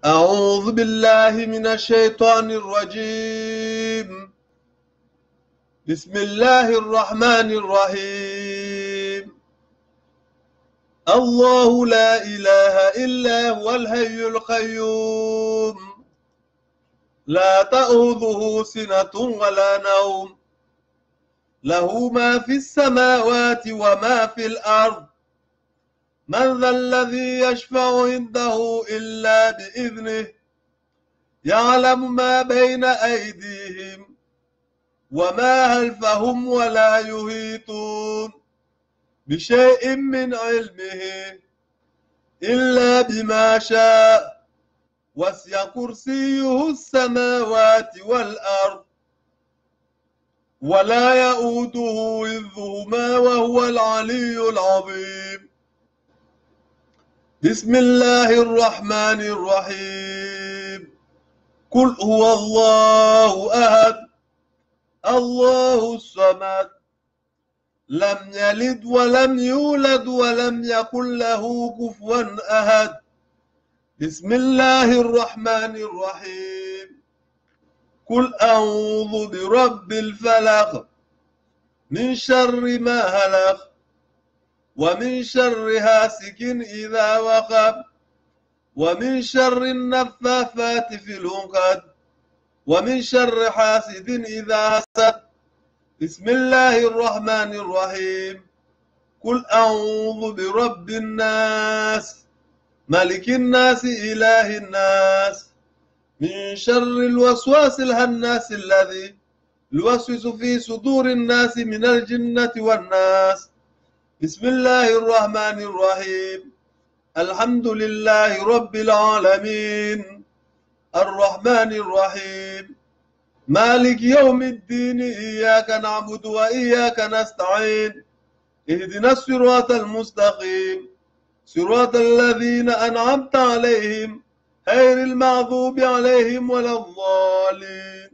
أعوذ بالله من الشيطان الرجيم. بسم الله الرحمن الرحيم. الله لا إله إلا هو الحي القيوم، لا تأخذه سنة ولا نوم، له ما في السماوات وما في الأرض، من ذا الذي يشفع عنده إلا بإذنه، يعلم ما بين أيديهم وما خلفهم ولا يحيطون بشيء من علمه إلا بما شاء، وسع كرسيه السماوات والأرض ولا يؤوده حفظهما وهو العلي العظيم. بسم الله الرحمن الرحيم. قل هو الله أحد الله الصمد، لم يلد ولم يولد ولم يكن له كفوا أحد. بسم الله الرحمن الرحيم. قل أعوذ برب الفلق، من شر ما خلق، ومن شر حاسد إذا وقب، ومن شر النفاثات في العقد، ومن شر حاسد إذا حسد. بسم الله الرحمن الرحيم. قل أعوذ برب الناس، ملك الناس، إله الناس، من شر الوسواس الهناس الذي يوسوس في صدور الناس من الجنة والناس. بسم الله الرحمن الرحيم. الحمد لله رب العالمين، الرحمن الرحيم، مالك يوم الدين، إياك نعبد وإياك نستعين، اهدنا الصراط المستقيم، صراط الذين أنعمت عليهم غير المغضوب عليهم ولا الضالين.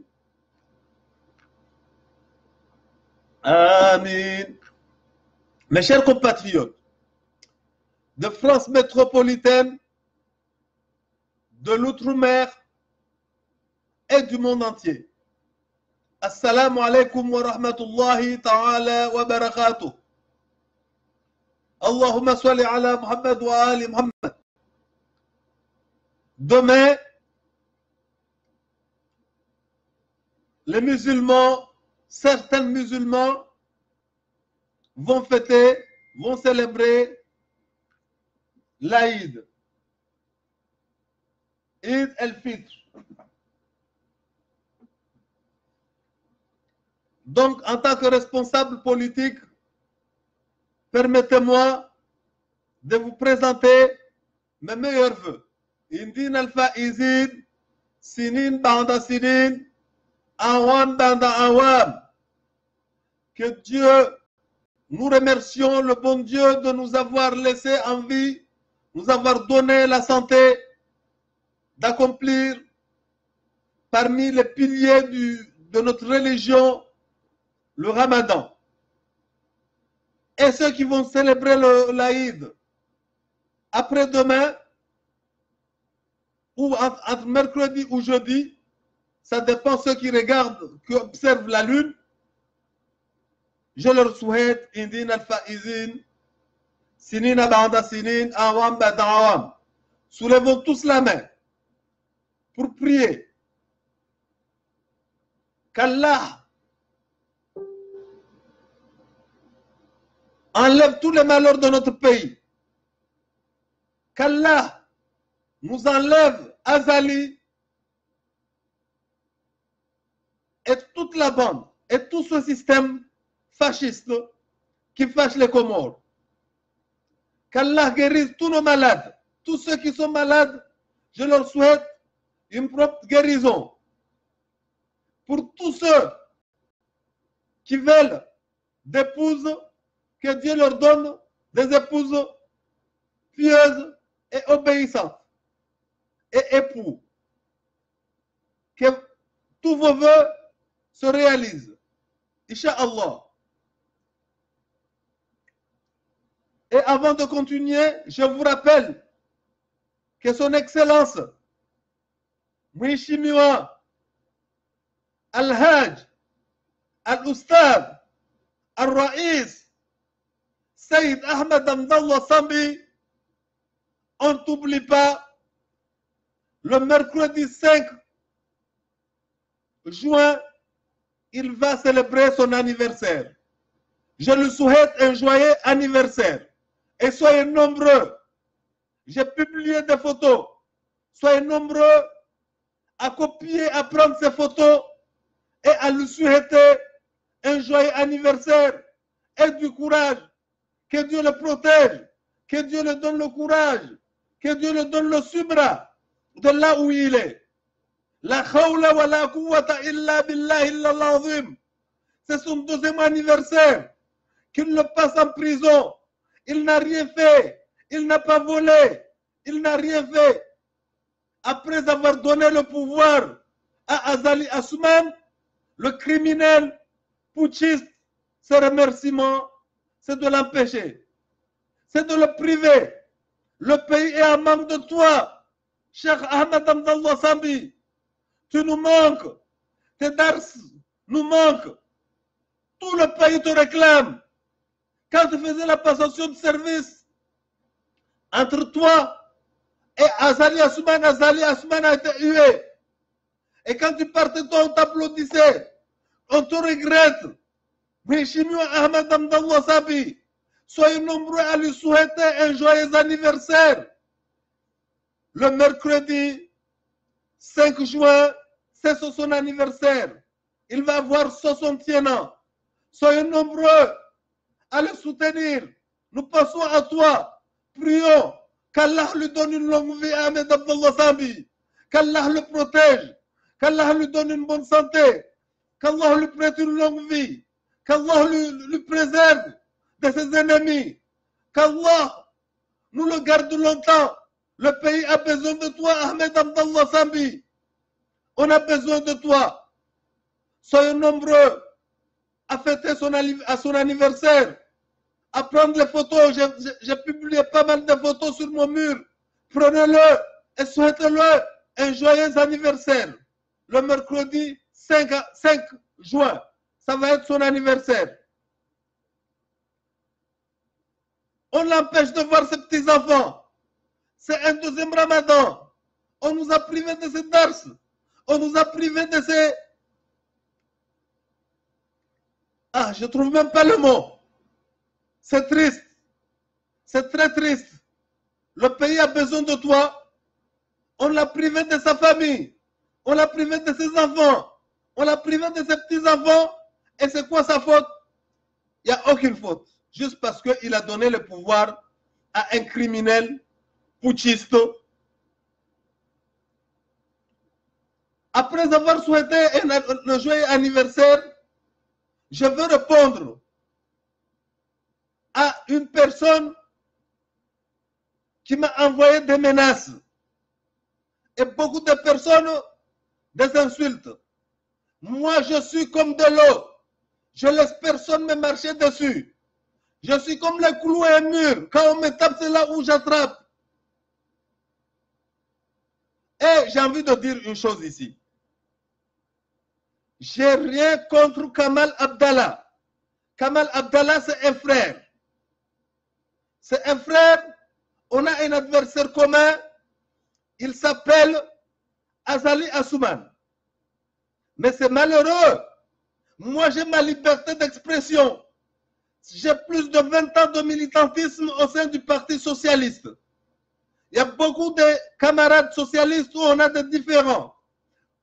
Amin. Mes chers compatriotes de France métropolitaine, de l'outre-mer et du monde entier, Assalamu alaikum wa rahmatullahi ta'ala wa barakatuh. Allahumma salli ala Muhammad wa ali Muhammad. Demain, les musulmans, certains musulmans vont fêter, vont célébrer l'Aïd, Eid el-Fitr. Donc, en tant que responsable politique, permettez-moi de vous présenter mes meilleurs vœux. Indin al-Faizin, Sinin banda Sinin, Awam banda Awam. Que Dieu, nous remercions le bon Dieu de nous avoir laissé en vie, nous avoir donné la santé d'accomplir parmi les piliers de notre religion le Ramadan. Et ceux qui vont célébrer l'Aïd après-demain, ou entre mercredi ou jeudi, ça dépend de ceux qui regardent, qui observent la lune. Je leur souhaite Indin al-Faizin, Sinina ba'da Sinin, Awam ba'da Awam. Soulevons tous la main pour prier qu'Allah enlève tous les malheurs de notre pays. Qu'Allah nous enlève Azali et toute la bande et tout ce système fasciste qui fâche les Comores. Qu'Allah guérisse tous nos malades. Tous ceux qui sont malades, je leur souhaite une propre guérison. Pour tous ceux qui veulent d'épouses, que Dieu leur donne des épouses pieuses et obéissantes et époux. Que tous vos vœux se réalisent. Inch'Allah. Et avant de continuer, je vous rappelle que son Excellence, Mheshimiwa Al-Haj Al-Ustad Al-Rais Saïd Ahmed Hamdallah Sambi, on ne t'oublie pas, le mercredi 5 juin, il va célébrer son anniversaire. Je lui souhaite un joyeux anniversaire. Et soyez nombreux. J'ai publié des photos. Soyez nombreux à copier, à prendre ces photos et à lui souhaiter un joyeux anniversaire et du courage. Que Dieu le protège. Que Dieu le donne le courage. Que Dieu le donne le subra de là où il est. La khawla wa la quwwata illa billahi l'azim. C'est son deuxième anniversaire. Qu'il le passe en prison. Il n'a rien fait. Il n'a pas volé. Il n'a rien fait. Après avoir donné le pouvoir à Azali Assoumane, le criminel putschiste, ses remerciements, c'est de l'empêcher. C'est de le priver. Le pays est en manque de toi. Cheikh Ahmed Hamdallah Sambi, tu nous manques. Tes dars nous manquent. Tout le pays te réclame. Quand tu faisais la passation de service entre toi et Azali Assoumane a été hué. Et quand tu partais, toi, on t'applaudissait. On te regrette. Mheshimiwa Ahmed Hamdallah Sambi, soyez nombreux à lui souhaiter un joyeux anniversaire. Le mercredi 5 juin, c'est son anniversaire. Il va avoir 61 ans. Soyez nombreux à le soutenir. Nous passons à toi. Prions qu'Allah lui donne une longue vie à Ahmed Hamdallah Sambi. Qu'Allah le protège. Qu'Allah lui donne une bonne santé. Qu'Allah lui prête une longue vie. Qu'Allah lui préserve de ses ennemis. Qu'Allah nous le garde longtemps. Le pays a besoin de toi, Ahmed Hamdallah Sambi. On a besoin de toi. Soyez nombreux à fêter son anniversaire, à prendre les photos. J'ai publié pas mal de photos sur mon mur. Prenez-le et souhaitez-le un joyeux anniversaire. Le mercredi 5 juin, ça va être son anniversaire. On l'empêche de voir ses petits-enfants. C'est un deuxième Ramadan. On nous a privés de ces dars. On nous a privés de ces... Ah, je ne trouve même pas le mot. C'est triste. C'est très triste. Le pays a besoin de toi. On l'a privé de sa famille. On l'a privé de ses enfants. On l'a privé de ses petits-enfants. Et c'est quoi sa faute? Il n'y a aucune faute. Juste parce qu'il a donné le pouvoir à un criminel putschiste. Après avoir souhaité un joyeux anniversaire, je veux répondre à une personne qui m'a envoyé des menaces et beaucoup de personnes des insultes. Moi, je suis comme de l'eau. Je laisse personne me marcher dessus. Je suis comme le clou et un mur. Quand on me tape, c'est là où j'attrape. Et j'ai envie de dire une chose ici. J'ai rien contre Kamal Abdallah. Kamal Abdallah, c'est un frère. C'est un frère. On a un adversaire commun. Il s'appelle Azali Assoumane. Mais c'est malheureux. Moi, j'ai ma liberté d'expression. J'ai plus de 20 ans de militantisme au sein du Parti socialiste. Il y a beaucoup de camarades socialistes où on a des différends.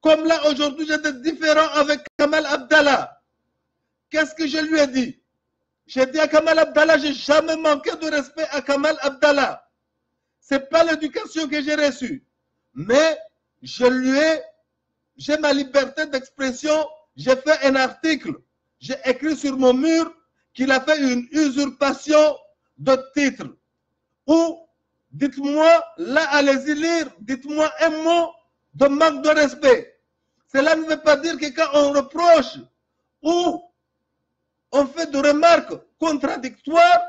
Comme là, aujourd'hui, j'ai des différends avec Kamal Abdallah. Qu'est-ce que je lui ai dit? J'ai dit à Kamal Abdallah, je n'ai jamais manqué de respect à Kamal Abdallah. Ce n'est pas l'éducation que j'ai reçue. Mais j'ai ma liberté d'expression. J'ai fait un article. J'ai écrit sur mon mur qu'il a fait une usurpation de titre. Ou, dites-moi, là, allez-y lire, dites-moi un mot de manque de respect. Cela ne veut pas dire que quand on reproche ou on fait des remarques contradictoires,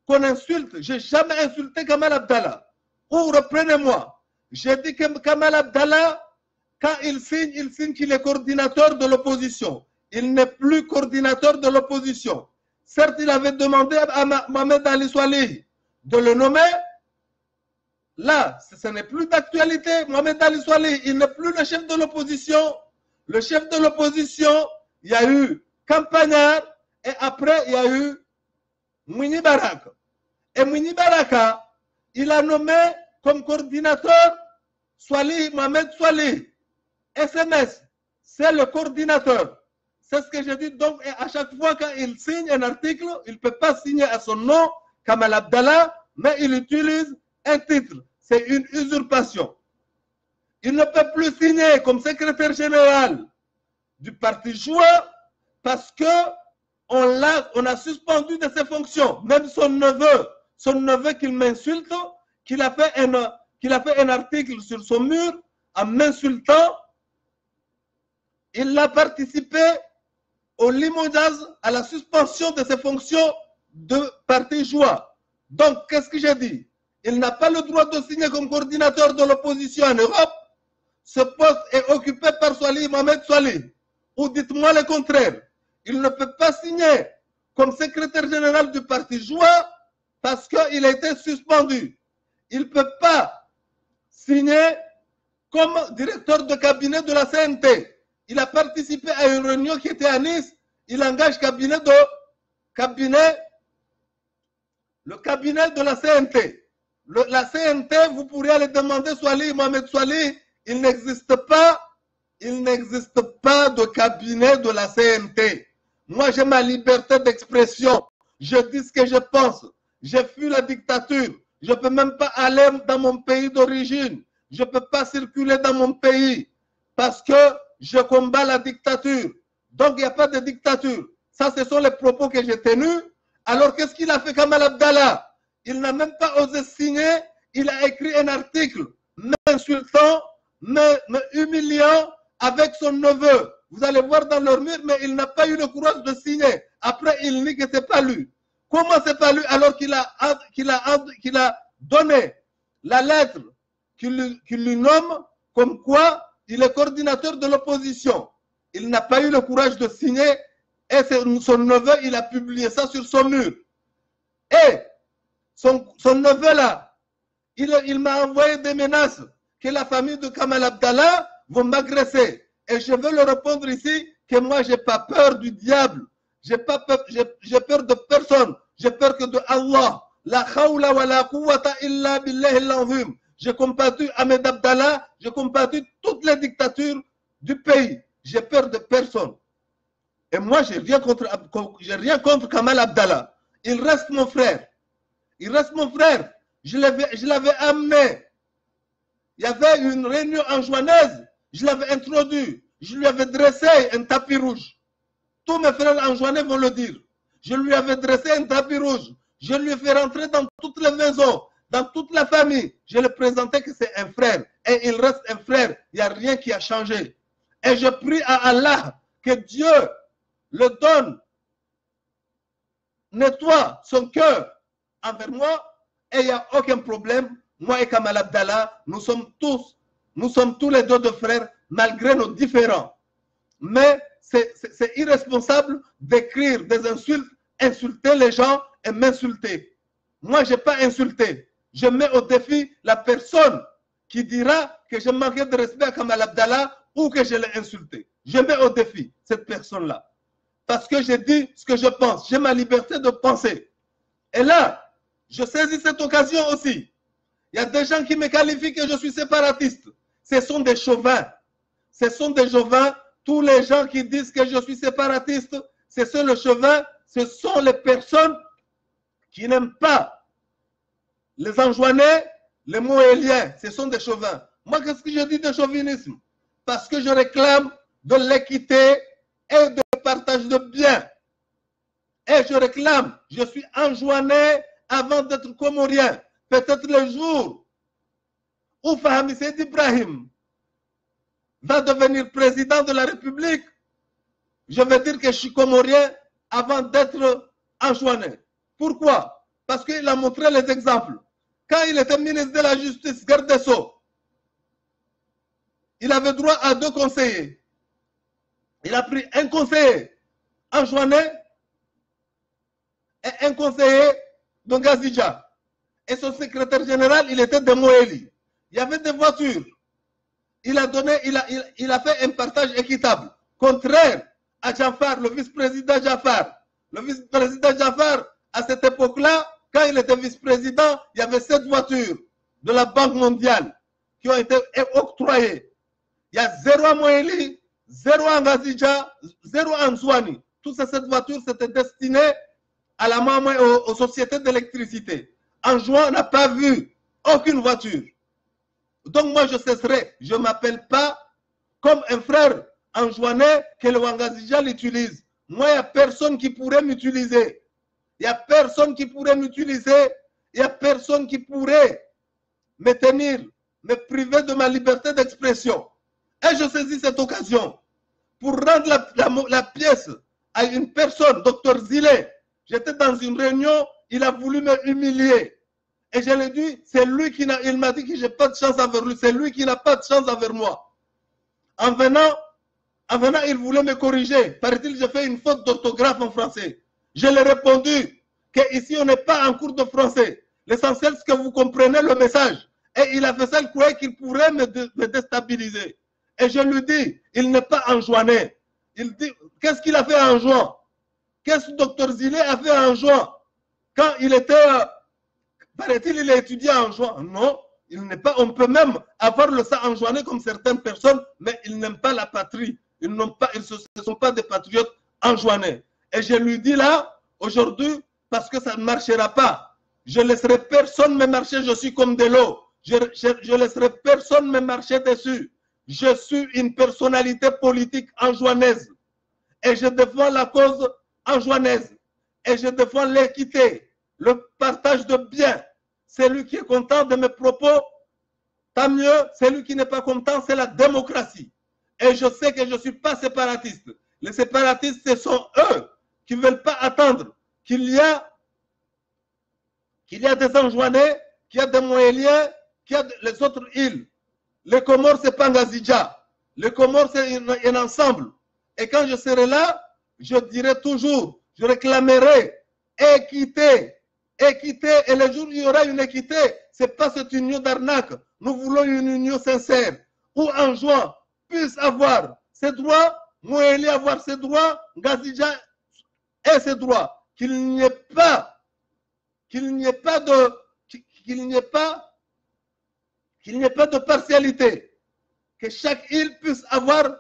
qu'on insulte. Je n'ai jamais insulté Kamal Abdallah. Ou reprenez-moi. J'ai dit que Kamal Abdallah Quand il signe qu'il est coordinateur de l'opposition. Il n'est plus coordinateur de l'opposition. Certes, il avait demandé à Mohamed Ali Soalih de le nommer. Là, ce n'est plus d'actualité. Mohamed Ali Soalih, il n'est plus le chef de l'opposition. Le chef de l'opposition, il y a eu Campagnard et après, il y a eu Mouni Baraka. Et Mouni Baraka, il a nommé comme coordinateur Mohamed Soalih. SMS, c'est le coordinateur. C'est ce que je dis. Donc, à chaque fois qu'il signe un article, il ne peut pas signer à son nom, Kamal Abdallah, mais il utilise un titre. C'est une usurpation. Il ne peut plus signer comme secrétaire général du parti Joie parce qu'on a suspendu de ses fonctions. Même son neveu qu'il m'insulte, qu'il a fait un article sur son mur en m'insultant, il a participé au limogeage, à la suspension de ses fonctions de parti Joie. Donc, qu'est-ce que j'ai dit? Il n'a pas le droit de signer comme coordinateur de l'opposition en Europe. Ce poste est occupé par Mohamed Soalih. Ou dites-moi le contraire. Il ne peut pas signer comme secrétaire général du parti Joie parce qu'il a été suspendu. Il ne peut pas signer comme directeur de cabinet de la CNT. Il a participé à une réunion qui était à Nice. Il engage le cabinet de la CNT. La CNT, vous pourriez aller demander Mohamed Soalih, il n'existe pas de cabinet de la CNT. Moi, j'ai ma liberté d'expression. Je dis ce que je pense. J'ai fui la dictature. Je ne peux même pas aller dans mon pays d'origine. Je ne peux pas circuler dans mon pays parce que je combats la dictature. Donc, il n'y a pas de dictature. Ça, ce sont les propos que j'ai tenus. Alors, qu'est-ce qu'il a fait Kamal Abdallah? Il n'a même pas osé signer. Il a écrit un article m'insultant, me humiliant avec son neveu. Vous allez voir dans leur mur, mais il n'a pas eu le courage de signer. Après, il nie que ce n'est pas lui. Comment c'est pas lui alors qu'il a donné la lettre qui lui nomme comme quoi il est coordinateur de l'opposition. Il n'a pas eu le courage de signer et son neveu, il a publié ça sur son mur. Et son neveu là, il m'a envoyé des menaces que la famille de Kamal Abdallah vont m'agresser. Et je veux leur répondre ici que moi, je n'ai pas peur du diable. J'ai peur de personne. J'ai peur que de Allah. La khawla wa la quwwata illa billahi al-azim. J'ai combattu Ahmed Abdallah. J'ai combattu toutes les dictatures du pays. J'ai peur de personne. Et moi, je n'ai rien contre Kamal Abdallah. Il reste mon frère. Il reste mon frère. Je l'avais amené. Il y avait une réunion anjouanaise. Je l'avais introduit. Je lui avais dressé un tapis rouge. Tous mes frères anjouanais vont le dire. Je lui avais dressé un tapis rouge. Je lui ai fait rentrer dans toutes les maisons, dans toute la famille. Je lui ai présenté que c'est un frère. Et il reste un frère. Il n'y a rien qui a changé. Et je prie à Allah que Dieu le donne, nettoie son cœur envers moi. Et il n'y a aucun problème. Moi et Kamal Abdallah, nous sommes tous les deux de frères, malgré nos différends. Mais c'est irresponsable d'écrire des insultes, insulter les gens et m'insulter. Moi, je n'ai pas insulté. Je mets au défi la personne qui dira que je manquais de respect à Kamal Abdallah ou que je l'ai insulté. Je mets au défi cette personne-là. Parce que j'ai dit ce que je pense. J'ai ma liberté de penser. Et là, je saisis cette occasion aussi. Il y a des gens qui me qualifient que je suis séparatiste. Ce sont des chauvins. Ce sont des chauvins. Tous les gens qui disent que je suis séparatiste, ce sont les chauvins. Ce sont les personnes qui n'aiment pas les Anjouanais, les Moéliens. Ce sont des chauvins. Moi, qu'est-ce que je dis de chauvinisme? Parce que je réclame de l'équité et de partage de biens. Et je réclame, je suis Anjouanais avant d'être Comorien. Peut-être le jour où Fahmi Said Ibrahim va devenir président de la République, je vais dire que je suis Comorien avant d'être Anjouanais. Pourquoi? Parce qu'il a montré les exemples. Quand il était ministre de la Justice, garde des Sceaux, il avait droit à 2 conseillers. Il a pris un conseiller Anjouanais et un conseiller de Ngazidja. Et son secrétaire général, il était de Moéli. Il y avait des voitures. Il a fait un partage équitable. Contraire à Jafar, le vice-président Jafar. Le vice-président Jafar, à cette époque-là, quand il était vice-président, il y avait 7 voitures de la Banque mondiale qui ont été octroyées. Il y a 0 à Moéli, 0 à Ngazidja, 0 à Nzouani. Toutes ces 7 voitures, c'était destiné à la maman aux sociétés d'électricité. Anjouan n'a pas vu aucune voiture. Donc moi je cesserai, je ne m'appelle pas comme un frère anjouanais que le Wangazija l'utilise. Moi il n'y a personne qui pourrait m'utiliser. Il n'y a personne qui pourrait m'utiliser. Il n'y a personne qui pourrait me tenir, me priver de ma liberté d'expression. Et je saisis cette occasion pour rendre la pièce à une personne, Dr Zile. J'étais dans une réunion, il a voulu me humilier. Et je lui ai dit, c'est lui qui il m'a dit que je n'ai pas de chance envers lui, c'est lui qui n'a pas de chance envers moi. En venant, il voulait me corriger. Paraît-il, j'ai fait une faute d'orthographe en français. Je lui ai répondu qu'ici, on n'est pas en cours de français. L'essentiel, c'est que vous comprenez le message. Et il a fait ça, il croyait qu'il pourrait me déstabiliser. Et je lui dis, il n'est pas enjouanais. Il dit, qu'est-ce qu'il a fait en juin? Qu'est-ce que Dr Zile a fait en juin? Quand il était, paraît-il, il a étudié en juin. Non, il n'est pas, on peut même avoir le sang enjouané comme certaines personnes, mais ils n'aiment pas la patrie. Ils ne sont pas des patriotes enjouanés. Et je lui dis là, aujourd'hui, parce que ça ne marchera pas. Je ne laisserai personne me marcher, je suis comme de l'eau. Je ne laisserai personne me marcher dessus. Je suis une personnalité politique anjouanaise. Et je défends la cause anjouanaise. Et je défends l'équité, le partage de biens. Celui qui est content de mes propos, tant mieux. Celui qui n'est pas content, c'est la démocratie. Et je sais que je ne suis pas séparatiste. Les séparatistes, ce sont eux qui ne veulent pas attendre qu'il y a des Anjouanais, qu'il y a des Moéliens, qu'il y a les autres îles. Les Comores, ce n'est pas Ngazidja. Les Comores, c'est un ensemble. Et quand je serai là, je dirai toujours, je réclamerai équité. Équité, et le jour où il y aura une équité, ce n'est pas cette union d'arnaque. Nous voulons une union sincère, où Anjouan puisse avoir ses droits, Moéli avoir ses droits, Ngazidja ait ses droits. Qu'il n'y ait pas de partialité. Que chaque île puisse avoir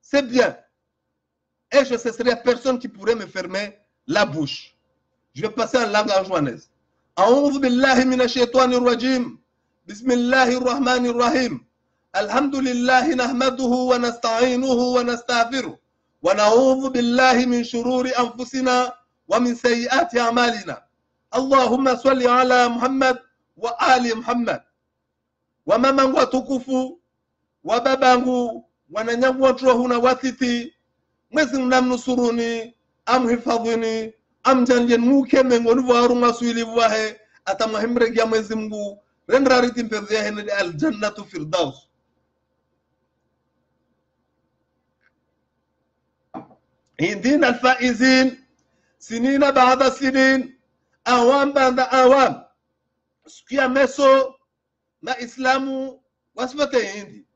ses biens. Et je ne cesserai à personne qui pourrait me fermer la bouche. Je vais passer en langue anjouanaise. A'oudhu billahi minash shaitanir rajim. Bismillahir rahmanir rahim. Alhamdulillahi nahmaduhu wa nasta'inuhu wa nastaghfiruh. Wa na'udhu billahi min shururi anfusina wa min sayyiati a'malina. Allahumma salli ala Muhammad wa ali Muhammad. Wa mamangu watukufu, wa babangu, wananyangu waturohu na watiti. Mwezi mnamnusuruni, amhifadhini, amjanjen muke mengoni varu maswili vahe, atamahimre gya mwezi Mungu, renrariti mpezea hene aljannatu firdaus. Hindin alfaizin, sinina baada sinin, awam banda awam. Sikia meso, na Islamu, wasifate hindi.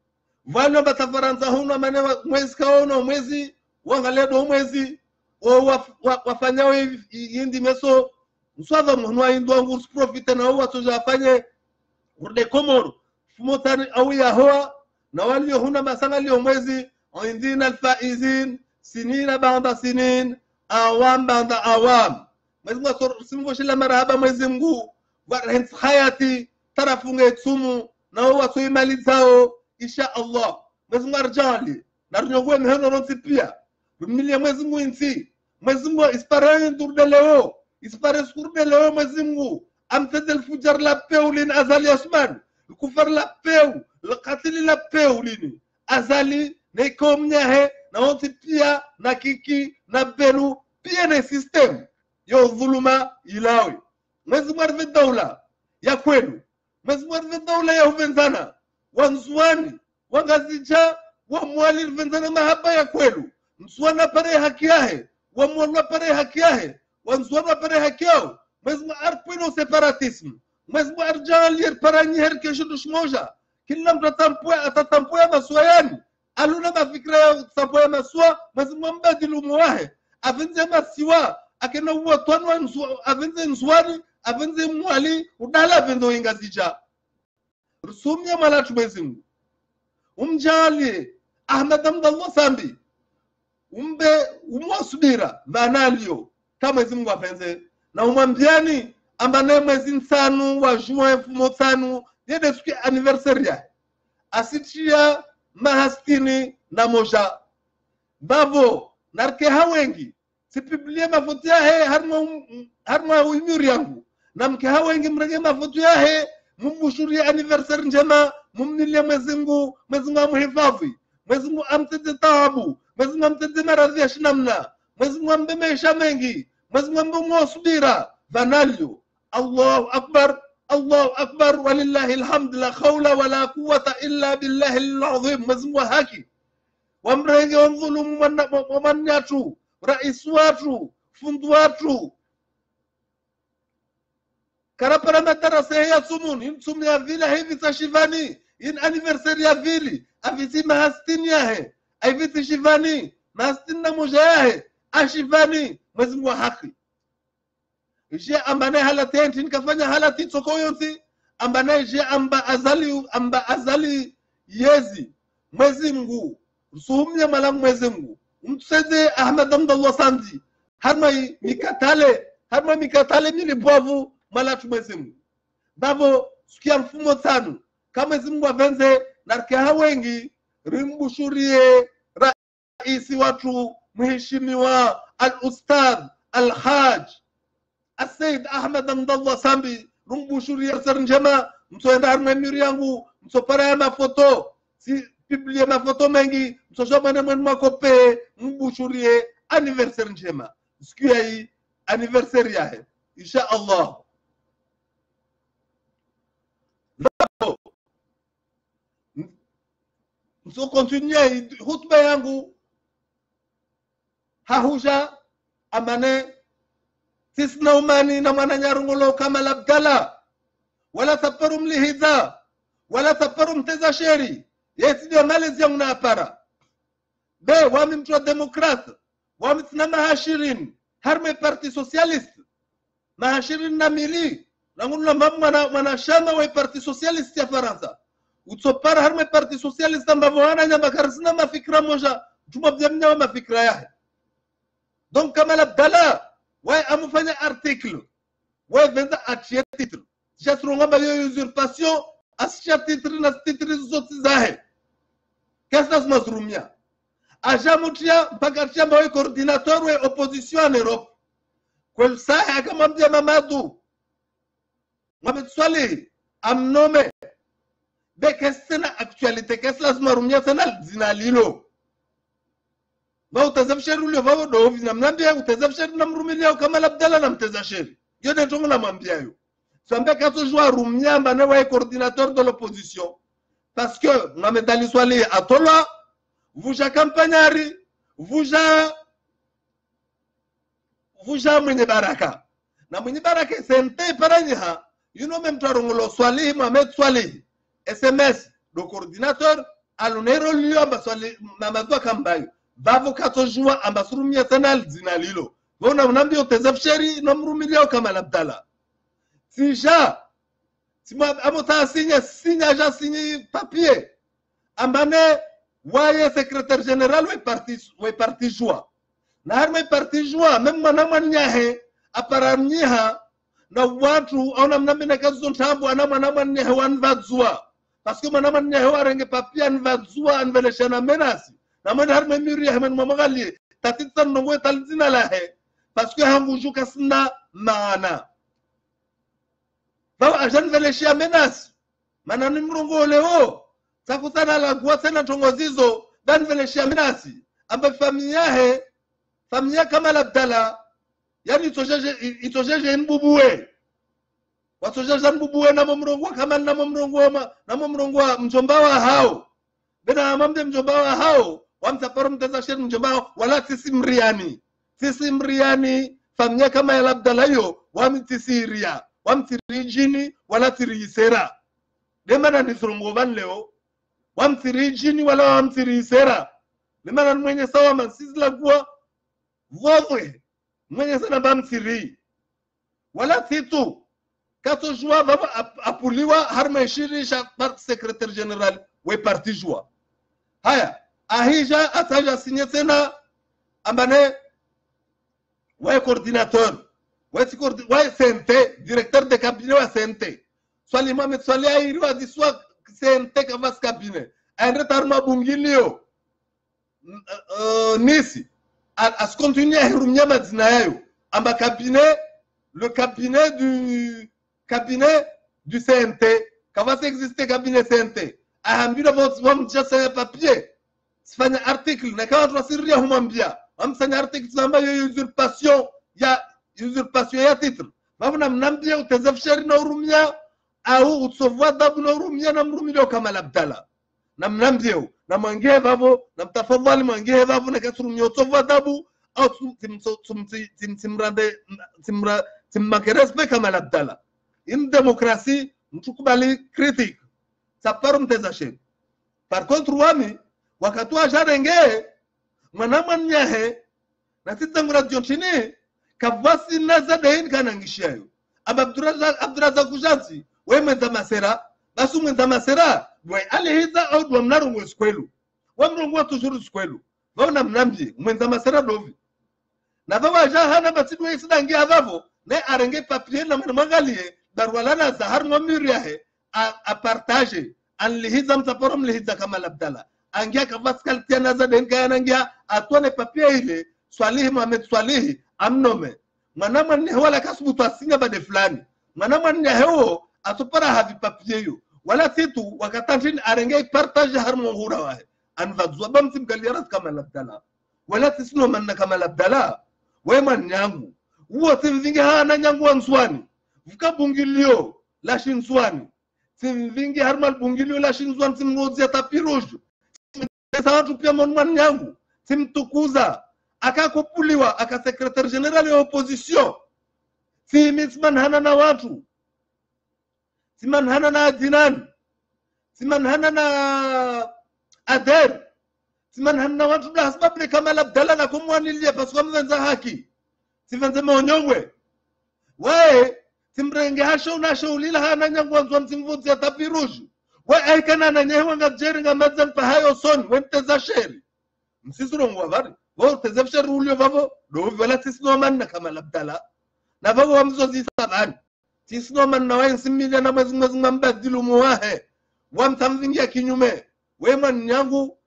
Vano batafaranza huno mane mwezi kaono mwezi, wangaledo mwezi, wafanyao hindi meso, mswada mwanua hindu wangu profite na huwa tujafanye urde komoro. Fumotani au ya hoa, na walio huna masanga lio mwezi, indina alfaizin, sinina banda sinin, awam banda awam. Mwezi mwa simungo shila marahaba mwezi mgu, warahens hayati, tarafunge tsumu, na huwa suimali zao, insha Allah. Mwezi mwa arjali, na runyogwe mheno ronsi pia. Rumilia mwezi mgu insi. Mwezi mgu ispare ndurde leo. Ispare skurde leo mwezi mgu. Amtedel fujar la peu lin azali asman. Kufar la peu. Katili la peu lini. Azali, na ikomnyahe, na onsi pia, na kiki, na belu, pia na system. Yo dhuluma ilawi. Mwezi mwa arve daula ya kwenu. Mwezi mwa arve daula ya uvenzana. Wanzuani, wangazija wa mwali venzana mahaba ya kwelu mswana pare haki yahe wa mwala pare haki yahe wa mswana pare haki yao mwezi arpino separatism mwezi arjalier paranyi herkesho dushmoja kila mtu atatampua maswayani aluna mafikra ya tampua maswa mwezi mbadilu mwahe avenze masiwa akena uwa twanwa avenze nzwani avenze mwali udala vendo ingazija rusumya malatu mwezi Mungu umjali Ahmed Abdallah Sambi umwasubira vanalio kama mwezi Mungu apenze na umwambiani ambane mwezi nsanu wa juin motanu yede suki anniversaire ya asitia mahastini na moja bavo narke hawengi sipiblie mafoto yahe harma uimuri yangu na mke hawengi mrege mafoto yahe mumbushuri anniversaire njema mumnilia mwezi Mungu amuhifadhi mwezi Mungu amtete taabu mwezi Mungu amtete maradhi ya shinamna mwezi Mungu ambemesha mengi mwezi Mungu mwasubira vanalio Allahu akbar walillahi alhamd la khawla wala quwwata illa billahi alazim mwezi Mungu haki wamrenge wanzulumu wamanyatu rais watu fundu watu karapara madarasa ya sumuni msumi ya vile hivi tashivani in anniversary ya vili avisi mahastini yahe avisi shivani mahastini na moja yahe ashivani mwezi Mungu haki je ambane halatenti nikafanya halati tokoyonti ambane je amba azali yezi mwezi Mungu rusuhumya mala mwezi Mungu mtusede Ahmed Abdallah Sandi harma mikatale mili bovu mala mwezi Mungu babo sikia mfumo tano kama mwezi Mungu avenze narke hawengi rimbushurie raisi watu mheshimiwa al-ustadh al-haj السيد أحمد Abdallah Sambi rumbushuria sarnjema msoenda harma miri yangu msopara mafoto si publier mafoto mengi msosoma na mwana kope mbushurie anniversaire njema siku hii anniversaire yahe insha Allah mso continue hutuba yangu hahuja amane tisna umani na mwana nyarungolo kama labdala wala taparum lihidha wala taparum tezasheri yesi ndio Malaysia mnapara be wami mtu wa demokrat wami tna mahashirin harme parti socialist mahashirin na mili nanguna mwana shama wa parti socialist ya Faransa utopara harme parti socialist ambavyo wana nyamba karsina mafikra moja tumabjamnya wa mafikra yake donc kama labdala ouais amufanya article ouais venda achia titre jasronga ba usurpation achia titre na titre zote zahe kasa mazrumia ajamutia mpaka chamba wa coordinateur wa opposition en Europe kwa saa akamwambia Mamadou Mohamed Swaleh amnome de kesena actualité kesa mazrumia sana zinalilo ba utazafsharu leo vao do vinamnambia utazafsharu namrumilia kama labdala na mtazasheri yone tongo na mwambia yo sambe kato joa rumnyamba na wa coordinateur de l'opposition parce que Mohamed Ali Swaleh atola vuja campagnari vuja mwenye baraka na mwenye baraka sente paranyiha yuno memtarongolo Swaleh Mohamed Swaleh SMS do coordinateur alonero liyo amba Swaleh Mamadou Kambayo bavo katojua ambasurumia sana zinalilo bona unambia utazafsheri na mrumilia kama labdala sija sima amota sinya ja signé papier ambane waye secrétaire général we parti joie na harme parti joie même manama nyahe aparamnyiha na watu ona mnamina kazo ntambo anama nyahe wanvadzua parce que manama nyahe warenge papier anvadzua anveleshana menasi na mwenda harme miri ya mwema magali tatita nongwe talzina lahe parce que hangu juka sina maana bawa ajan veleshia menas mana ni mrongo leo sakutana la gwa tena tongozizo dan veleshia menasi amba familia kama labdala yani itojeje mbubuwe watojeje mbubuwe na mrongo kama na mrongo mjomba wa hao bena amamde mjomba hao wamsaparo mtazasheni mjomba wala tisi mriani famia kama ya labdalayo wamtisiria wamtirijini wala tirisera demana nisrongovan leo wamtirijini wala wamtirisera demana mwenye sawa mansizla kuwa vovwe mwenye sana bamtiri wala titu kato jua vava apuliwa harma shirisha par secrétaire général we parti jua haya ahija ataja signé tena ambane ouais coordinateur ouais CNT directeur de cabinet wa CNT swali Mohamed swali airiwa di swa CNT kavas cabinet un retard mabungilio nisi as continuer à hirumnya madina yayo amba cabinet le cabinet du CNT kavas existe cabinet CNT ahambira vos just papier sifanya article na kawa twasiria humambia amsanya article samba usurpation ya titre mavuna mnambia utazafshari na urumia au utsovwa dabu na urumia na mrumilio kama labdala na mnambia na mwangie vavo na mtafadhali mwangie vavo na kasurumia utsovwa dabu au timmakerespe kama labdala in demokrasi mtukubali critique saparu mtezasheni par contre wami wakati wa jarenge mwanamwa nyahe na titangura jonchini kavasi nazadein kanangishayo Abdurazak kujansi we mwenza masera basu mwenza masera we alihiza au dwa mnarungu skwelu wa mrungu tujuru skwelu vauna mnamji mwenza masera dovi na vawa jahana batidu isidangi avavo ne arenge papier na mwangalie barwalana zahar ngomiri yahe a partage anlihiza mtaporom lihiza kama labdala angia kavaskal tiana zaden kayanangia atone papier ile swalihi Mohamed swalihi amnome mwanamwa ne wala kasubutu asinya bade fulani mwanamwa ne heo atupara havi papier yo wala titu wakatantini arenge partage harmo hura wahe anvadzwa bamtim kaliyarat kama labdala wala tisno manna kama labdala wema nyangu uwo timvingi hana nyangu wa nswani vuka bungilio la shinswani timvingi harmal bungilio la shinswani timrozia tapirojo sawatu pia mwanwan nyangu timtukuza akakupuliwa aka secrétaire général ya opposition timisman hana na watu timan hana na dinan timan hana na ader timan hana na watu da sababu kama labdala na kumwanilia pasko mvenza haki tivenze monyongwe wae timrenge hasho na shaulila hana nyangu anzwa mtimvuzi ya tapiruju wae aikana na nyewa nga jeri nga madzan pahayo son wenteza sheri msisurongu wavari wao tezefsha rulio vavo dovi wala tisnoman na kama labdala na vavo wamzozi sabani tisnoman na wae nsimilya na mwezi mbadilu muwahe wamtamvingia kinyume wema nyangu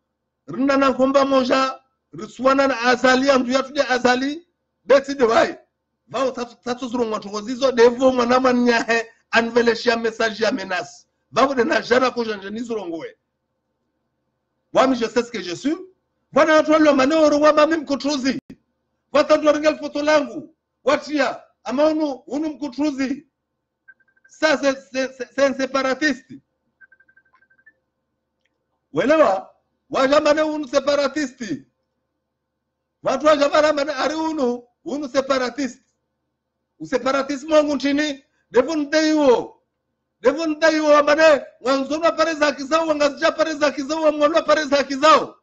rinna na komba moja riswana na azali andu yatude azali beti de wae vao tatu surungu watukozizo devo mwanama nyahe anveleshia message ya menace vavo de na jana kujanje nizurongwe wami je sais ce que je suis wana watu wale maneno wa mami mkutuzi watu waringal foto langu watia ama unu mkutuzi ça c'est un séparatiste welewa wajamane unu separatiste watu wajamane ari unu separatiste useparatisme wangu nchini devon daiwo amane wanzona pare za kizao wangazija pare za kizao wamwalwa pare za kizao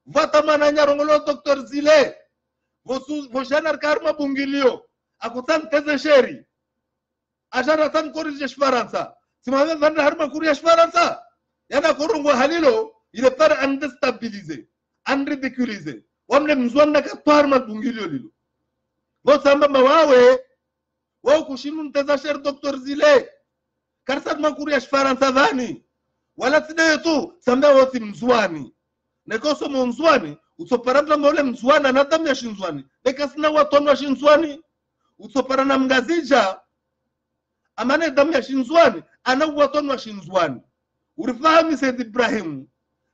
vata mana nyarongolo Dr. Zile voshanar karma bungilio akutan teze sheri ajara tan korije Faransa simame vanda harma kuriya Faransa yana korungo halilo ile par undestabiliser unridiculiser wamle mzwana ka parma bungilio lilo vosamba mawawe wao kushinu teze sheri Dr. Zile karsat makuriya Faransa dhani wala tidetu samba woti mzwani nekoso monzwani utsoparana mole mzwana na damu ya shinzwani nekasina watonwa shinzwani utsoparana mngazija amane damu ya shinzwani ana watonwa shinzwani urifahamu Said Ibrahim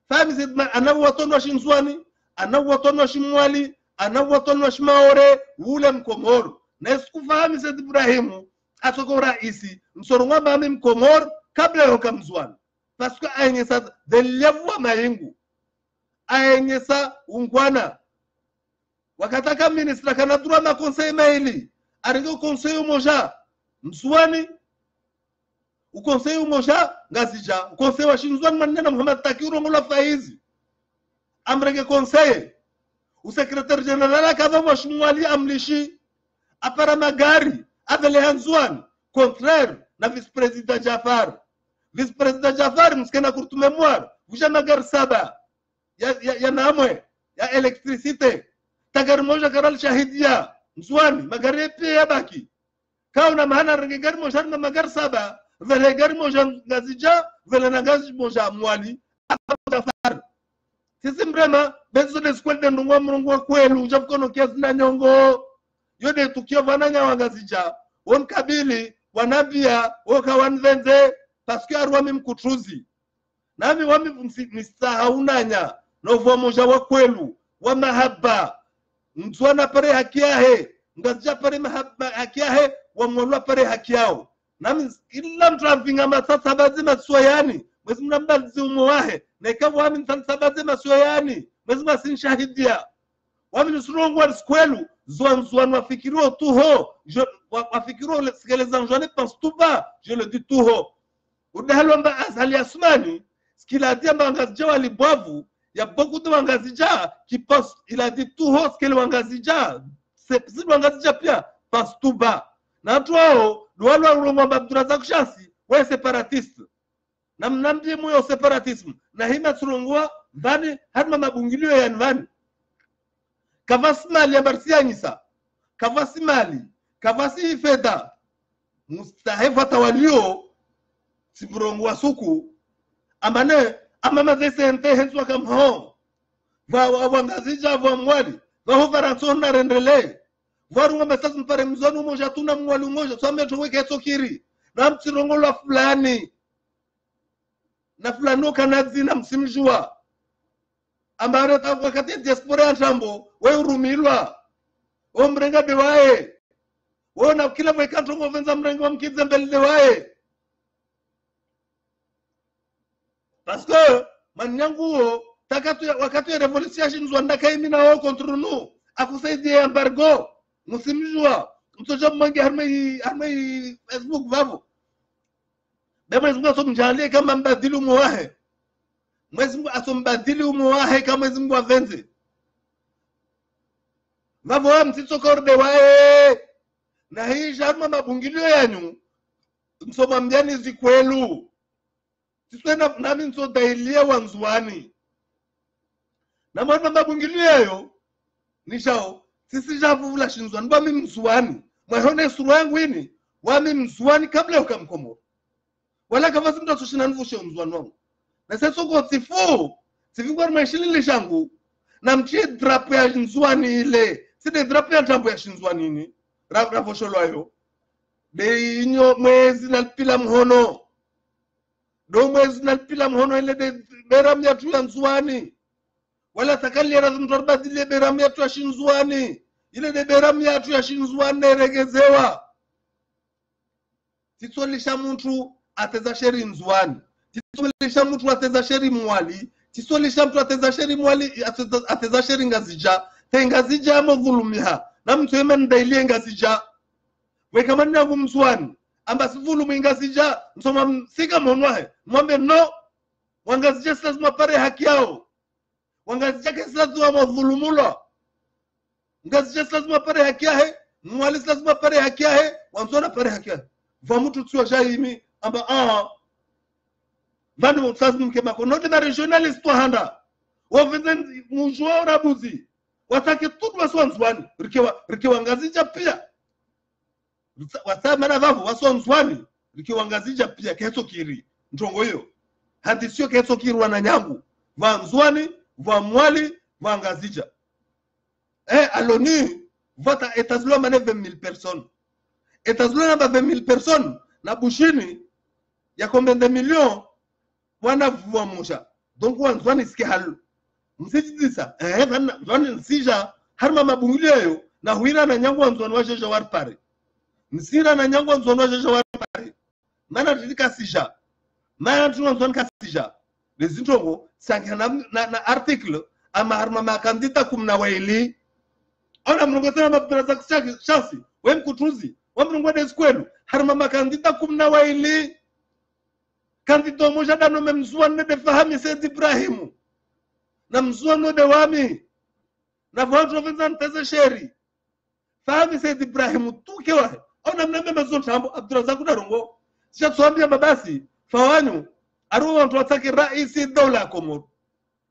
fahamu Said ana watonwa shinzwani ana watonwa shimwali ana watonwa shimaore ule mkomoro na sikufahamu Said Ibrahim atoko raisi msorongwa mami mkomoro kabla yoka mzwani parce que ayenyesa de levu maingu ayenyesa ungwana wakataka ministra kana dura ma conseil maili ariko conseil moja mswani o conseil moja ngazija o conseil wa shinzwan manena Muhammad Takiru ngola faizi amrege conseil o secrétaire général kadha washmwali amlishi apara magari avele hanzwan contraire na vice-président Jafar. Vice-président Jafar mskena kurtu mémoire vuja magari saba ya namwe ya électricité tagar moja karal shahidia mzwani magari pia baki kauna maana rangi gari moja na magari saba vile gari moja ngazija vile na gazi moja mwali Jafar sisi mrema bezo de squad de ndungwa mrungwa kwelu jafukono kiasi na nyongo yode tukio vananya wangazija on kabili wanabia woka wanvenze parce que arwami mkutruzi nami wami nisahaunanya novo moja wa kwelu wa mahaba mzwana pare haki yahe ngazija pare mahaba haki yahe wa mwalwa pare haki yao nami illa mtravinga masasa bazima swayani mwezi mnambalizi umowahe na ikavu wami nsabaze maswayani mwezi masinshahidia wami nusurungu wa skwelu zwan wafikiro tuho wafikiro sikeleza njwane pense tout bas je le dis tuho udahalo mba azali asmani skila dia mbangazija walibwavu ya beaucoup de wangazija qui pense il a dit tuho skele wangazija c'est wangazija pia pense tout bas na tuo duwalo urumwa Abdurazak Shasi we separatiste na mnamdi moyo separatism na hima turungwa vani hadma mabungilio ya nvani kavasi mali ya barsia nyisa kavasi mali kavasi feda mustahefa tawalio siburongwa suku amane amama zesente henswa kamho wangazija wa mwali vahovaranson na rendele varunga mesas mpare mzonu moja tuna mwali moja swame tuweke sokiri na mtirongo la fulani na fulani kanazi na msimjua ambare wakati diaspora ya Tambo we urumilwa o mrenga bewae wona kila mwekanto ngovenza mrenga wa mkidze mbele bewae parce que manyanguo takatu wakati ya revolution zwanda kaimi na wao kontronu akusaidia embargo msimjua mtoja mmangi harmei Facebook vavo bema Mungu asomjalie kama mbadili umuwahe Mwenyezi Mungu asombadili umuwahe kama Mwenyezi Mungu avenze vavo msitsokorde wae na hii jarma mabungilio yanyu msoma mjani zikwelu siswena nami nso dailia wanzuani na mwana mabungilio yayo nishao sisi javula shinzwani bami mzuani mwahone suru yangu ini wami mzuani kabla ukamkomo wala kavasi mtu asushina nvushe mzuani wangu na sasa uko sifu kwa mashilili shangu na mchie drapo ya shinzwani ile side drapo ya tambo ya shinzwani ini ravosholo ayo de inyo mwezi nalpila mhono do mwezi nalpila mhono ile de beram ya tu ya nzwani wala takali ya razumtorba ile beram ya tu ya shinzwani ile de beram ya tu ya shinzwani regezewa titsolisha mtu ateza sheri nzwani titsolisha mtu ateza sheri mwali titsolisha mtu ateza sheri mwali ateza sheri ngazija tengazija mudhulumiha na mtu yeme ndailie ngazija weka manna ngumzwani amba sivulu ngazija msoma sika monwahe mwambe no wangazija lazima pare haki yao wangazija kesi lazima mudhulumula ngazija lazima pare haki yake mwali lazima pare haki yake wanzona pare haki yake va mtu tswa jaimi amba vandu lazima mkema kono de regionalist to handa wavenze mujwa rabuzi watake tutwa swanzwani rikiwa ngazija pia wasama na vavu waswanzwani rikiwa ngazija pia keso kiri ntongo hiyo hadi sio keso kiri wananyangu vanzwani va mwali va ngazija aloni vota États-Unis mane 20,000 personnes États-Unis na 20,000 personnes na bushini ya combien de millions wana vua moja donc wanzwani sike halu msijidisa vani nsija harma mabungilio yo na huira na nyangu wanzwani wajeja warpare msira na nyangu wanzwani wajeja warpare mana tika sija Maya tunanzwan kasija. Les intongo na article ama harma makandita kumna waili. Ona mnongotana mabdraza chasi. Wem kutuzi. Wamrungwa deskwelu. Harma makandita kumna waili. Kandito moja dano memzuan de fahami Said Ibrahimu. Na mzuan de wami. Na vondro venzan teze sheri. Fahami Said Ibrahimu tuke wahe. Ona mnambe mazon tambo Abdurazak Darongo. Sija tuambia babasi. Fawanyu. Aru wantu wataki raisi dola ya Komoro.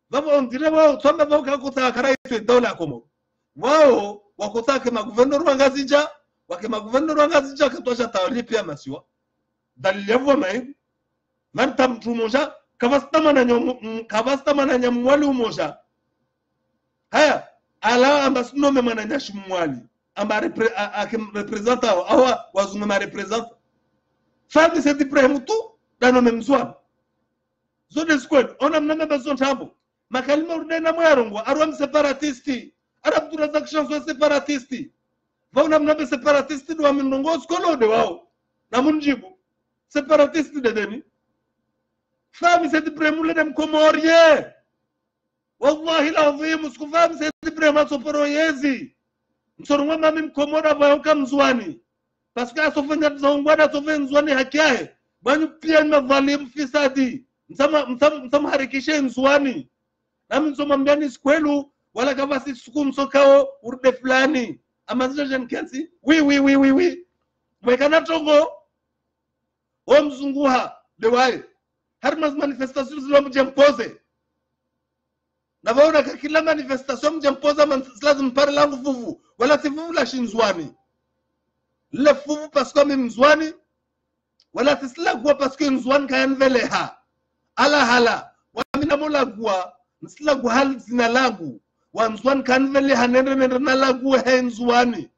Vavo ondire wao tuamba vao kakutaka raisi dola ya Komoro. Wao wakutaka maguvernor wangazija. Wake maguvernor wangazija katuasha taarifa ya masiwa. Dalili yavu wa maibu. Marta mtu moja. Kavasta mananya mwali umoja. Haya. Ala ambasino me mananya shimwali. Amba representa awa wazungu ma representa. Fahami Said Ibrahimu tu. Dano memzwa. Zode squad. Ona mname bazon tambo. Makalima urdena mwarongo. Arwam separatisti. Abdurazak Shanso separatisti. Vauna mname separatisti duwa minongo skolo de wao. Na munjibu. Separatisti de deni. Fahami Said Ibrahimu ledem Komorye. Wallahi l'azim. Usku fahami Said Ibrahimu asoporo yezi. Msorongwa mami mkomora vayoka mzwani. Paske asofenya tzaungwada asofenya mzwani hakiahe. Banyu pia mavalim fisadi. Msama harikishe mzwani. Nami msoma mbiani skwelu. Wala kavasi suku msokao urde fulani. Amazisha jen kiasi. Wi. Mwekana tongo. O mzunguha. Dewae. Harmas manifestasyon zilo mjempoze. Na vaona kakila manifestasyon mjempoza manslazi mpare langu fuvu. Wala si fuvu la shinzwani. Le fuvu pasko mi mzwani. Wala tislagwa paske mzwani kayanveleha. Ala hala. Wamina molagwa. Nslagwa hali zina lagu. Wanzwani kayanveleha nende na lagu he nzwani.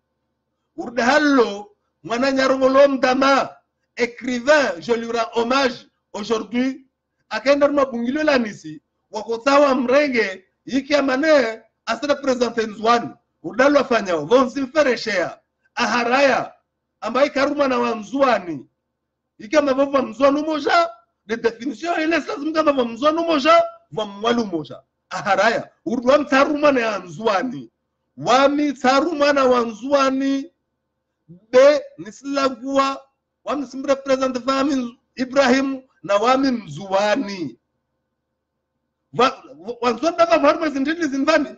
Urde hallo. Mwana nyarongolo mdama. Écrivain, je lui rends hommage aujourd'hui. Akenda mabungilo la nisi. Wakotawa mrenge. Yiki amane. Asada presente nzwani. Udalo afanyao. Vonsimfereshea. Aharaya. Ambaye karuma na wanzwani. Yiki amavova mzwani umoja. De définition ile lazima kama mzwani umoja. Vamwalu umoja. Aharaya. Urduwa mtaruma na wanzwani. Wami taruma na wanzwani. Be nislagua. Wami simbre presente fahami Ibrahim. Na wami mzuwani. Wanzwani dava varma zindili zinvani.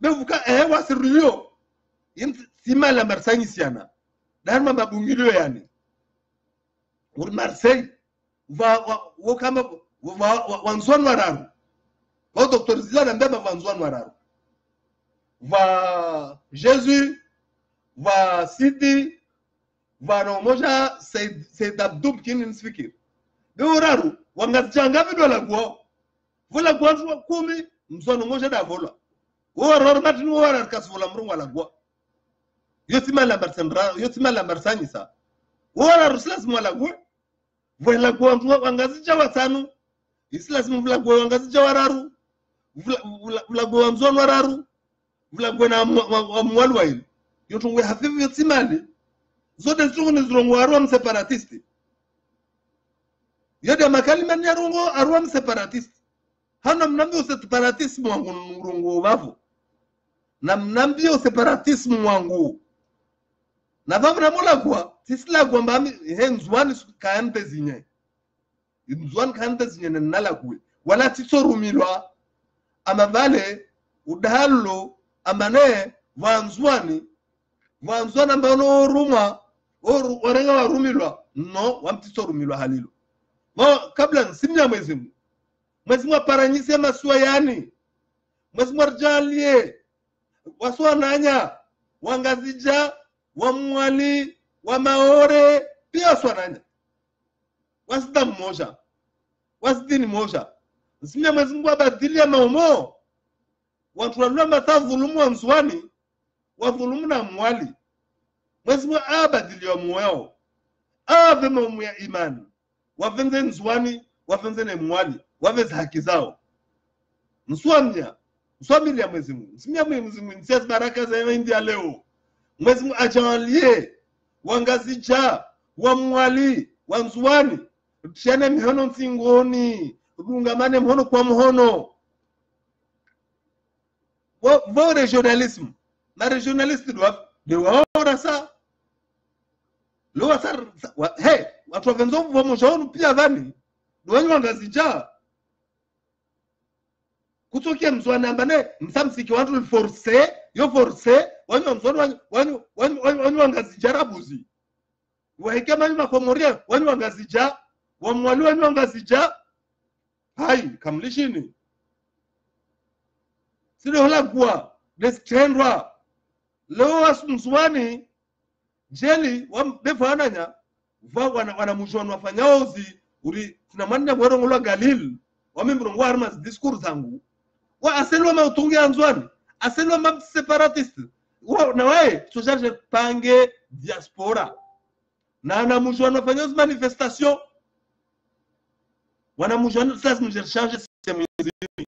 Bevuka wasiriyo. Sima la Marseille siana. Dharma mabungilio yani. Uri Marseille. Wakama wanzwani wararu. Wa Dr. Zilana mbeba wanzwani wararu. Va Jésus. Va Sidi. Va Nomoja. Said Abdub kini nisifikiri. Be wararu. Wangazijanga vido la guo. Vola guanzu wa kumi. Mzwani moja da vola. Wararu matini wararu kasi vola mrungu wala guo. Yotima la Marseille sa. Wararu silazimu wala guo. Vola guanzu wangazija watanu. Isilazimu vla guo wangazija wararu. Vla guo wamzwani wararu. Vla guo na mwalu wa ili. Yotungwe hafifu yotimali. Zote zungu ni zungu aruwa mseparatisti. Yode makalima ni aruwa mseparatisti. Hana mnambio separatismu wangu nurungu wavu. Na mnambio separatismu wangu. Na vavu na mula kwa. Tisila kwa mbami. Nzwani kaante zinye. Nzwani kaante zinye nala kwe. Wala tisoru milwa. Ama vale. Udahalo. Amane. Wanzwani. Wanzwani ambano ruma. Warenga wa rumilwa. No. Wamtisoru milwa halilo. Kabla nsimnya mwezimu. Mwezimu wa paranyisi ya masuwa yani. Mwezimu wa rjalie. Wasuwa nanya. Wangazija. Wamwali. Wamaore. Pia wasuwa nanya. Wasida mmoja. Wasidini moja. Nsimnya mwezimu wa badili ya maumo. Wanturanua mata dhulumu wa msuwani. Wa dhulumu na mwali. Mwezimu wa badili ya mweo. Ave maumu ya imani. Wavenze nzwani. Wavenze ne mwali. Waveze haki zao. Mswamia ya mwezimu. Msimia mwezimu. Nsiasi baraka za India leo. Mwezimu ajalie. Wangazija. Wamwali. Wanzwani. Tiane mhono ntsingoni, rungamane mhono kwa mhono. Vo regionalisme. Na regionaliste doit ora ça. Lo asar hey, watu wavenzo vo mjonu pia vani. Duwanyu wangazija. Kutokia mzwana ambane msamsiki watu force, yo force, wanyu mzwana wanyu wangazija rabuzi. Wahike manyu makomoria, wanyu wangazija, wamwalu wanyu wangazija. Hai, kamlishini. Sile hola kwa, destendwa. Leo wasumzwani, jeli, befu ananya, wana mujonu wafanya ozi, uri, tunamania mwero ngulwa Galil, wamimbrungwa armas discours zangu. Wa aselwa mautungi anzwani, aselwa ma separatiste. Na wae, sojaje pange diaspora. Na mujonu wafanya ozi manifestation. Wana mujonu, sasa mujere change system yuzini.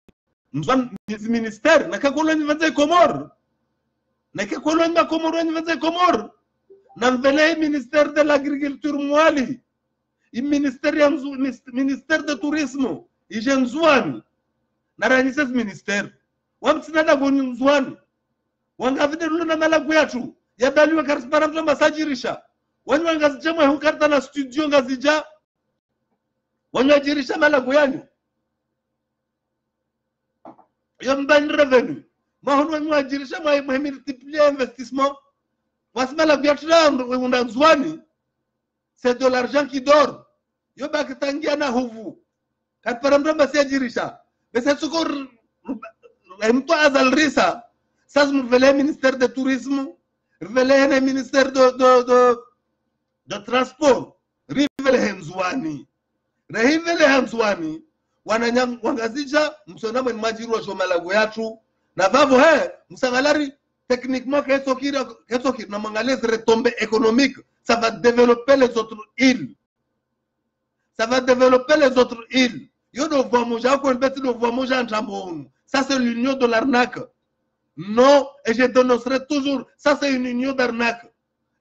Mzwan ministère, na kakolo nivanze Komor. Na kakolo nivanze Komor, nivanze Komor. Na mvele ministère de l'agriculture mwali. Ministère de tourisme. Ije nzwani. Na ranises ministère. Wamtsinada goni nzwani. Wangavide lulu na malagu yatu. Yadaliwa karisparamto masajirisha. Wanyu wangazijama hukarta na studio ngazija. Wanyu wajirisha malagu yanyu. Yomban revenu. Mahon wanyu wajirisha multiplier investissement. Wasma la biatra undanzwani. C'est de l'argent qui dort. Yoba kitangia na huvu. Katparamto masajirisha. Mais c'est ce qu'on mto azal risa. Ça se révèle ministère de tourisme, révèle ministère de transport, révèle Nzwani. Révèle Nzwani. Wangazija msona mwen majiru wa shomalago yatu na vavo msangalari techniquement qu'est-ce na mangales retombées économiques, ça va développer les autres îles. Ça va développer les autres îles. Yo do vomoja ko beti do vomoja njambon. Ça c'est l'union de l'arnaque. Non, et je dénoncerai toujours, ça c'est une union d'arnaque.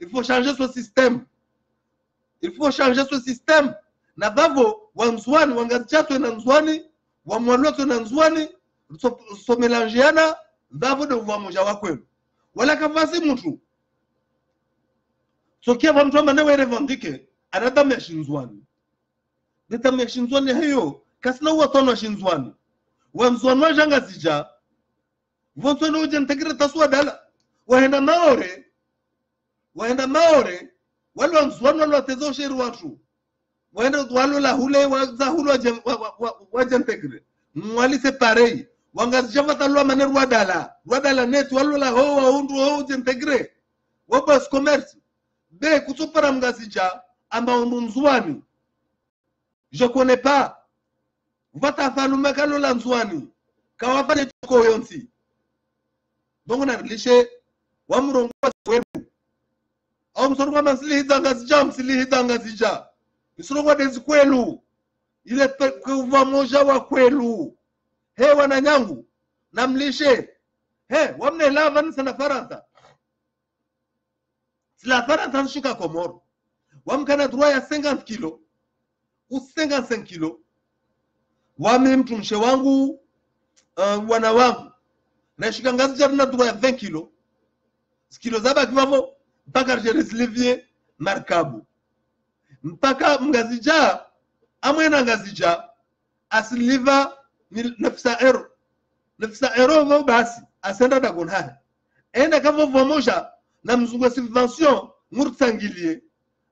Il faut changer ce système. Il faut changer ce système. Na bavo wanzwani wangachato na nzwani, wamwaloto na nzwani, so melangeana bavo de vomoja wakwenu. Wala kavasi mtu. So kia vamtu mane we revendique, anata meshinzwani. Deta meshinzwani hiyo, kasina watono shinzwani. Wanzwani wajanga zija. Vonsono ujentegre taswa dala. Wahenda maore. Walo wanzwani walo watezo shiru watu. Wahenda walo la hule wajentegre. Mwali se parei. Wangazijava talua maneru wadala. Wadala netu walo la ho wa undu ho ujentegre. Wabas commerce. Be kutupara mgazija. Amba undu nzwani. Je connais pas. Vata falume kalo la nzwani. Kawafane tuko yonsi. Donc on a réfléchi, on a réfléchi, on a réfléchi, il est que vous manger wa kwelu. He wananyangu, namlishe. He, wamne lavan sana Faransa. Si la Faransa shuka Komoro, wamkana droit ya 50 kilos ou 55 kilos. Wame mtumshe wangu, wana wangu. Na shikangazi jarina droit ya 20 kilos. Kilo zaba kivavo, mpaka Jerislivier, Markabu. Mpaka mgazija, amwena ngazija, asiliva 900 euro. 900 euro vau basi, asenda dagonha. Enda kavo vomoja, na mzungu subvention, ngurtsangilie.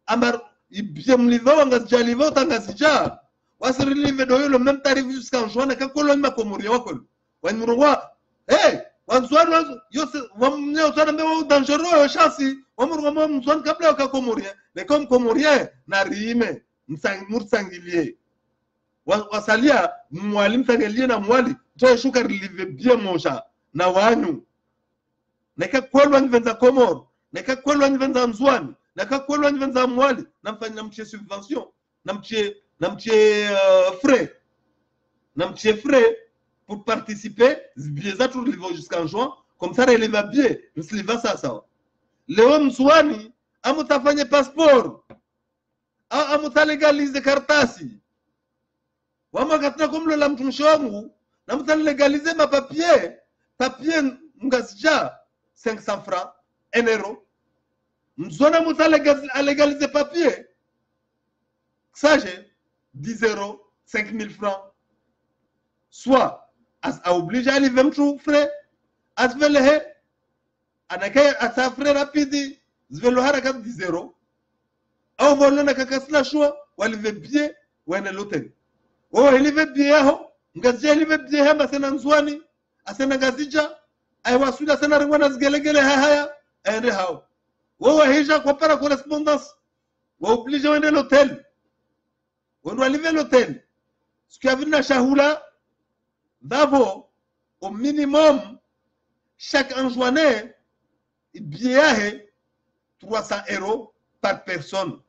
Amar, ibjemliva wangazija liva utangazija. Wasirilive doyo le même tarif jusqu'en juin, na kakolo ima komoria wakolo. Wanmurungwa, hey, wanzwani wamne utana mbewa dangereux yo chasi wamurugama mzwani kabla wakakomoria ne comme komorien na riime mursangilie wasalia mwali msangilie na mwali toe shuka relive bien moja na wanyu neka kwelwa nvenza Komoro neka kwelwa nvenza mzwani neka kwelwa nvenza mwali namfanya namchie subvention namchie frais pour participer, jusqu'en juin, comme ça, il va bien. Il va ça. Léo Mswani, amutafanye passeport. amutalegalize kartasi wama katina kumlo la mtumishi wangu na mutalegalize papier mgasija 500 francs 1 euro mzona mutalegalize papier sage 10 euros 5000 francs soit a obligé à livrer mtu frais asvelehe anakaya asafre rapidi zvelo haraka 10 euros au volona kakasla shwa walive bien wene l'hôtel live bien yaho ngazija live bien hamba sena nzwani asena gazija ay wasula sena rwana zgelegele haya ende hao hija kwa para correspondance obligé wene l'hôtel live l'hôtel ce qui a vu na shahula d'avo au minimum chaque enjoiné bien 300 euros par personne.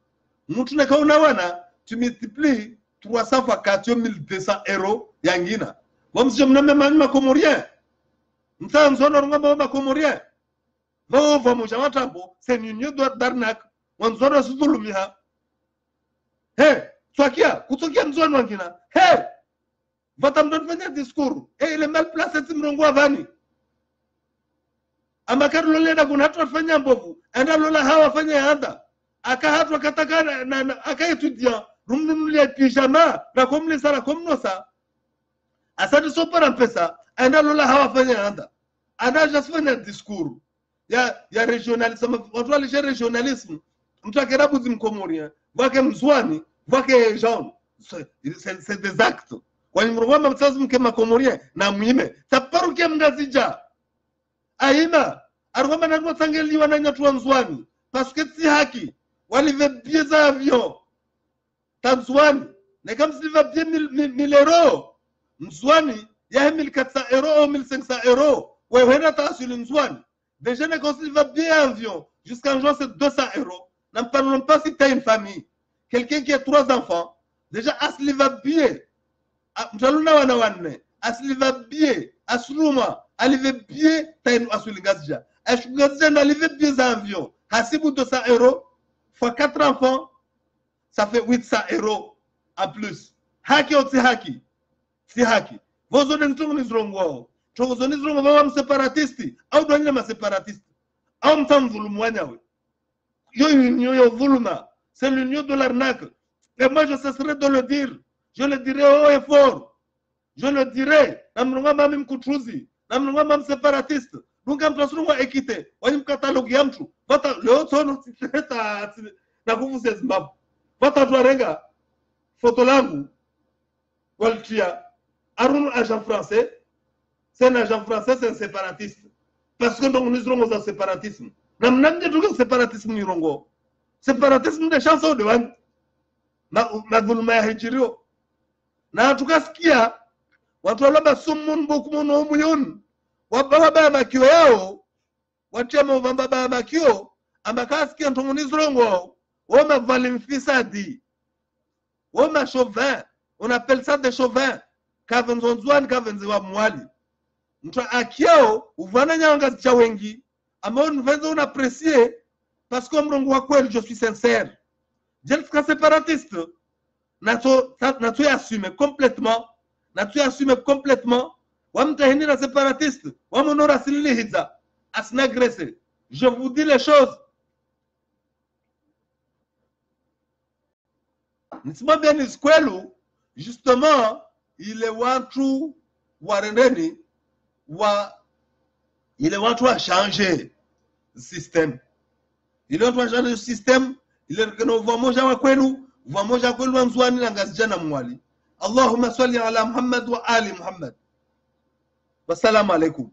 Mutune kauna wana tu multiplies 300 fois 4 1200 euros yangina. Bon si je me mets ma comorien. Mta nzono ngamba ma comorien. Va mo jama tambo c'est une d'arnaque. Wanzono sutulumiha. Twakia kutokia nzono wangina. Va me donner un discours et il est mal placé timrongo avani. Amakar lolenda kuna hatu wafanya mbovu enda lola hawa fanya handa aka hatu wakataka na aka etudia rumnunulia pijama na komle sara komnosa asadi sopara mpesa enda lola hawa fanya handa ana jasfanya discours ya regionalisme watu walishe regionalisme mtu akerabu zimkomoria wake mzwani wake Jean c'est des actes kwa nimroma mtsazi mkema komoria na muime taparukia mngazija aima arwama na mwatangeliwa na nyatu nzwani parce que si haki walive biais avion tanzwani na kama si va bien 1000 euros nzwani ya 1400 euros ou 1500 euros ouais hena tasuli nzwani déjà ne quand il va bien avion jusqu'en juin c'est 200 euros n'en parlons pas si tu as une famille quelqu'un qui a 3 enfants déjà asli va bien mtaluna wana wanne asli va bien asluma alive bien tainu asulingazija ashugazija na alive bien za avion hasibu 200 euros fois 4 enfants ça fait 800 euros en plus haki ou si haki vozo de ntungu nizrongo chozo nizrongo wa mseparatisti au doanye maseparatiste au mtamvulumu wanyawe yo vuluma c'est l'union de l'arnaque et moi je cesserai de le dire je le dirai haut et fort je le dirai namnunga mami mkutruzi namnunga mami separatiste nunga mtasurunga ekite wani mkatalogi ya mtu vata leo tono tita na kufu se Zimbabwe vata tuarenga foto langu waltia arunu agent français c'est un agent français c'est un séparatiste parce que donc nous serons dans séparatisme namnamje tuko séparatisme ni rongo séparatisme de chanson de wan na dhuluma ya hijirio na tukasikia watu walaba sumun bokumono muyun wababa makio yao watema baba makio amakasikia ntongonizrongo woma valimfisadi woma chauvin on appelle ça des chauvins kavenzonzwani kavenziwa mwali mtu akiao uvana nyanga cha wengi ambao nvenzo unapprécier parce que mrongo wa kweli je suis sincère jelska séparatiste nato assume complètement wamtahini na séparatiste wamonora silihidza asinagresse je vous dis les choses nisema bien iskwelu justement ile watu warendeni ile watu wa changer système ile watu wa changer système ile keno vamoja wa kwenu vamoja kwenu wanzwani na ngazijana mwali Allahumma salli ala Muhammad wa ali Muhammad wassalamu alaikum.